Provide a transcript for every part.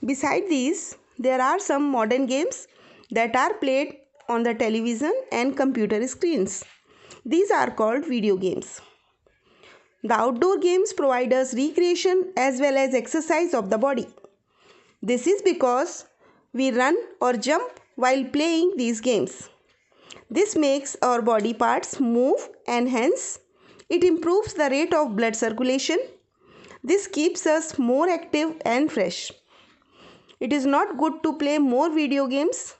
Beside these, there are some modern games that are played on the television and computer screens. These are called video games. The outdoor games provide us recreation as well as exercise of the body. This is because we run or jump while playing these games. This makes our body parts move and hence it improves the rate of blood circulation. This keeps us more active and fresh. It is not good to play more video games.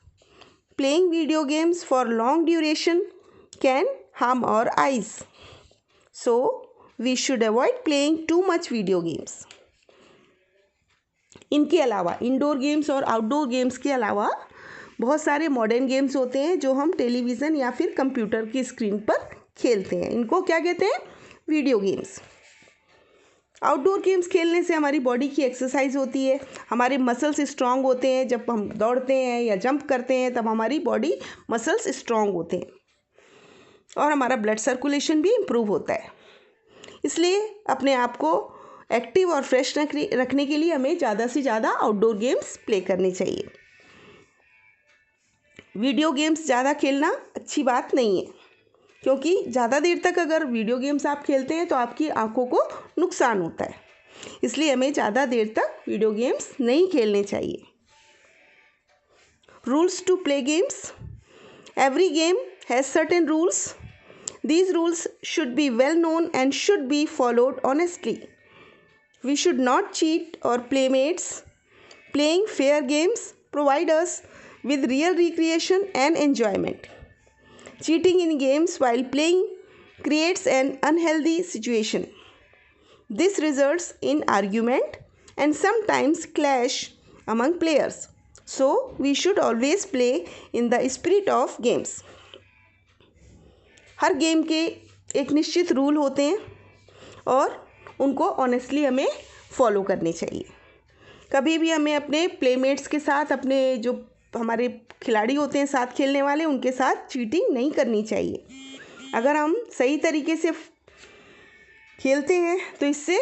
Playing video games for long duration can harm our eyes. So, we should avoid playing too much video games. इनके अलावा indoor games और outdoor games के अलावा बहुत सारे modern games होते हैं जो हम टेलीविज़न या फिर कंप्यूटर की स्क्रीन पर खेलते हैं. इनको क्या कहते हैं? Video games. आउटडोर गेम्स खेलने से हमारी बॉडी की एक्सरसाइज होती है, हमारे मसल्स स्ट्रांग होते हैं. जब हम दौड़ते हैं या जंप करते हैं तब हमारी बॉडी मसल्स स्ट्रांग होते हैं और हमारा ब्लड सर्कुलेशन भी इम्प्रूव होता है. इसलिए अपने आप को एक्टिव और फ्रेश रखने के लिए हमें ज़्यादा से ज़्यादा आउटडोर गेम्स प्ले करने चाहिए. वीडियो गेम्स ज़्यादा खेलना अच्छी बात नहीं है क्योंकि ज़्यादा देर तक अगर वीडियो गेम्स आप खेलते हैं तो आपकी आंखों को नुकसान होता है. इसलिए हमें ज़्यादा देर तक वीडियो गेम्स नहीं खेलने चाहिए. Rules to play games. Every game has certain rules. These rules should be well known and should be followed honestly. We should not cheat or play mates. Playing fair games provide us with real recreation and enjoyment. Cheating in games while playing creates an unhealthy situation. This results in argument and sometimes clash among players. So, we should always play in the spirit of games. Her game के एक निश्चित rule होते हैं और उनको honestly हमें follow करने चाहिए. कभी भी हमें अपने प्लेमेट्स के साथ, अपने जो हमारे खिलाड़ी होते हैं साथ खेलने वाले, उनके साथ चीटिंग नहीं करनी चाहिए. अगर हम सही तरीके से खेलते हैं तो इससे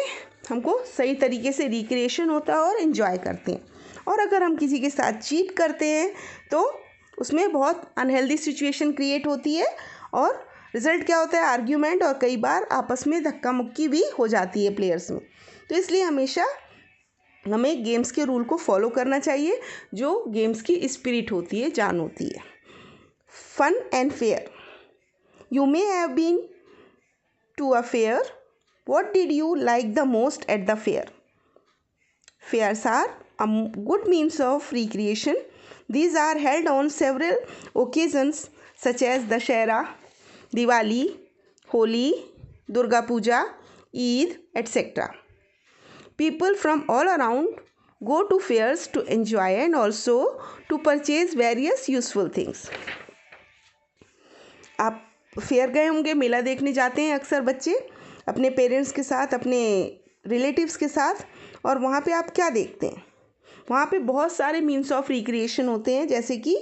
हमको सही तरीके से रिक्रिएशन होता है और इन्जॉय करते हैं. और अगर हम किसी के साथ चीट करते हैं तो उसमें बहुत अनहेल्दी सिचुएशन क्रिएट होती है और रिज़ल्ट क्या होता है? आर्ग्यूमेंट और कई बार आपस में धक्का मुक्की भी हो जाती है प्लेयर्स में. तो इसलिए हमेशा हमें गेम्स के रूल को फॉलो करना चाहिए जो गेम्स की स्पिरिट होती है, जान होती है. Fun and fair. You may have been to a fair. What did you like the most at the fair? Fairs are a good means of recreation. These are held on several occasions such as Dashera, Diwali, Holi, Durga Puja, Eid, etc. People from all around go to fairs to enjoy and also to purchase various useful things. आप fair गए होंगे, मेला देखने जाते हैं अक्सर बच्चे अपने parents के साथ, अपने रिलेटिव्स के साथ, और वहाँ पे आप क्या देखते हैं? वहाँ पे बहुत सारे मीन्स ऑफ रिक्रिएशन होते हैं. जैसे कि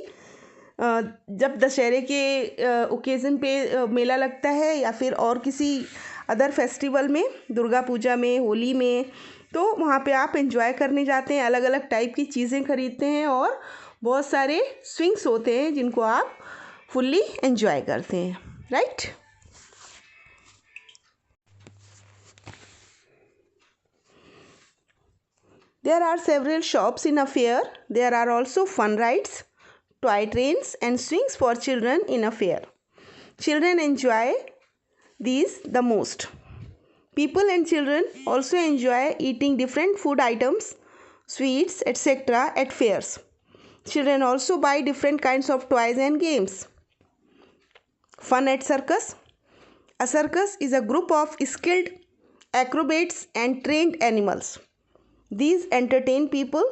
जब दशहरे के ओकेज़न पे मेला लगता है या फिर और किसी अदर फेस्टिवल में, दुर्गा पूजा में, होली में, तो वहाँ पे आप एंजॉय करने जाते हैं, अलग अलग टाइप की चीज़ें खरीदते हैं और बहुत सारे स्विंग्स होते हैं जिनको आप फुल्ली एंजॉय करते हैं. Right? There are several shops in a fair. There are also fun rides, toy trains and swings for children in a fair. Children enjoy these the most. People and children also enjoy eating different food items, sweets, etc. at fairs. Children also buy different kinds of toys and games. Fun at circus. A circus is a group of skilled acrobats and trained animals. These entertain people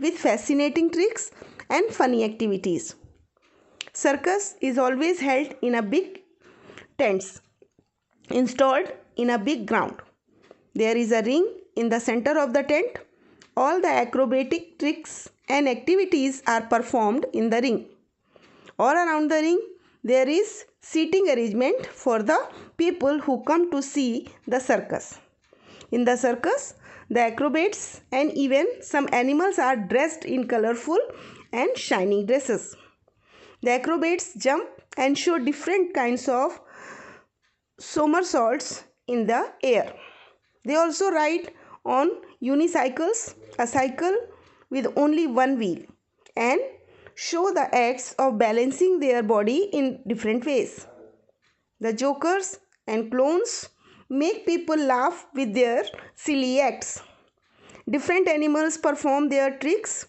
with fascinating tricks and funny activities. Circus is always held in a big tents installed in a big ground. There is a ring in the center of the tent. All the acrobatic tricks and activities are performed in the ring. All around the ring there is seating arrangement for the people who come to see the circus. In the circus, The acrobats and even some animals are dressed in colorful and shining dresses. The acrobats jump and show different kinds of somersaults in the air. They also ride on unicycles, a cycle with only one wheel, and show the acts of balancing their body in different ways. The jokers and clowns make people laugh with their silly acts. Different animals perform their tricks.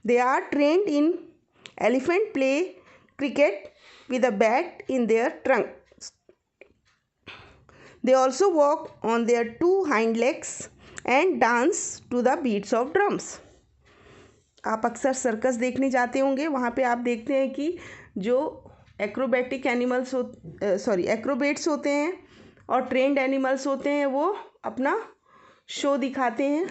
They are trained in elephant play cricket with a bat in their trunk. They also walk on their two hind legs and dance to the beats of drums. आप अक्सर circus देखने जाते होंगे, वहाँ पे आप देखते हैं कि जो एक्रोबेटिक एनिमल्स एक्रोबेट्स होते हैं और ट्रेंड एनिमल्स होते हैं, वो अपना शो दिखाते हैं.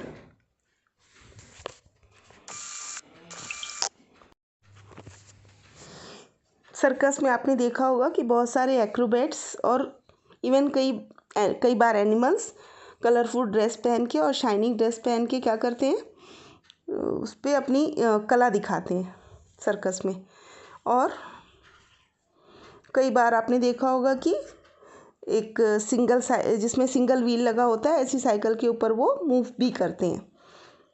सर्कस में आपने देखा होगा कि बहुत सारे एक्रोबेट्स और इवन कई बार एनिमल्स कलरफुल ड्रेस पहन के और शाइनिंग ड्रेस पहन के क्या करते हैं, उस पर अपनी कला दिखाते हैं सर्कस में. और कई बार आपने देखा होगा कि एक जिसमें सिंगल व्हील लगा होता है, ऐसी साइकिल के ऊपर वो मूव भी करते हैं.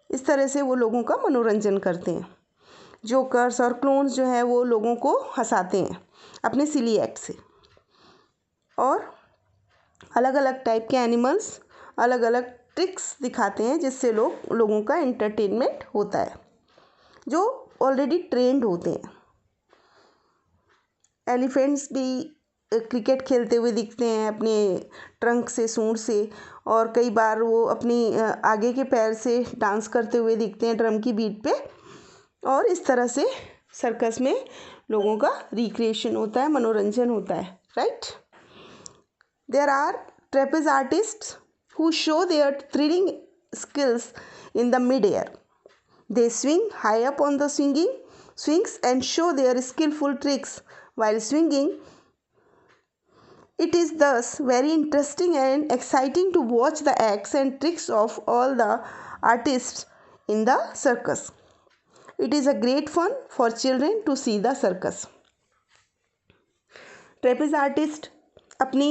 इस तरह से वो लोगों का मनोरंजन करते हैं. जोकर्स और क्लोन्स जो है वो लोगों को हंसाते हैं अपने सिली एक्ट से. और अलग अलग टाइप के एनिमल्स अलग अलग ट्रिक्स दिखाते हैं जिससे लोगों का एंटरटेनमेंट होता है, जो ऑलरेडी ट्रेंड होते हैं. एलिफेंट्स भी क्रिकेट खेलते हुए दिखते हैं अपने ट्रंक से, सूंड से, और कई बार वो अपनी आगे के पैर से डांस करते हुए दिखते हैं ड्रम की बीट पे. और इस तरह से सर्कस में लोगों का रिक्रिएशन होता है, मनोरंजन होता है, right. There are trapeze artists who show their thrilling skills in the mid-air. They swing high up on the swings and show their skillful tricks while swinging. It is thus very interesting and exciting to watch the acts and tricks of all the artists in the circus. It is a great fun for children to see the circus. Trapeze artist अपनी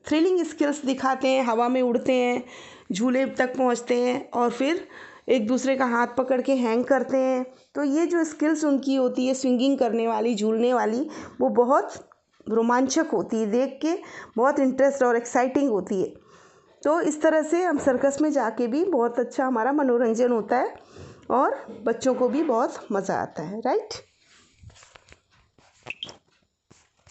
thrilling skills दिखाते हैं, हवा में उड़ते हैं, झूले तक पहुंचते हैं और फिर एक दूसरे का हाथ पकड़ के हैंग करते हैं. तो ये जो स्किल्स उनकी होती है स्विंगिंग करने वाली, झूलने वाली, वो बहुत रोमांचक होती है, देख के बहुत इंटरेस्ट और एक्साइटिंग होती है. तो इस तरह से हम सर्कस में जाके भी बहुत अच्छा हमारा मनोरंजन होता है और बच्चों को भी बहुत मज़ा आता है, राइट.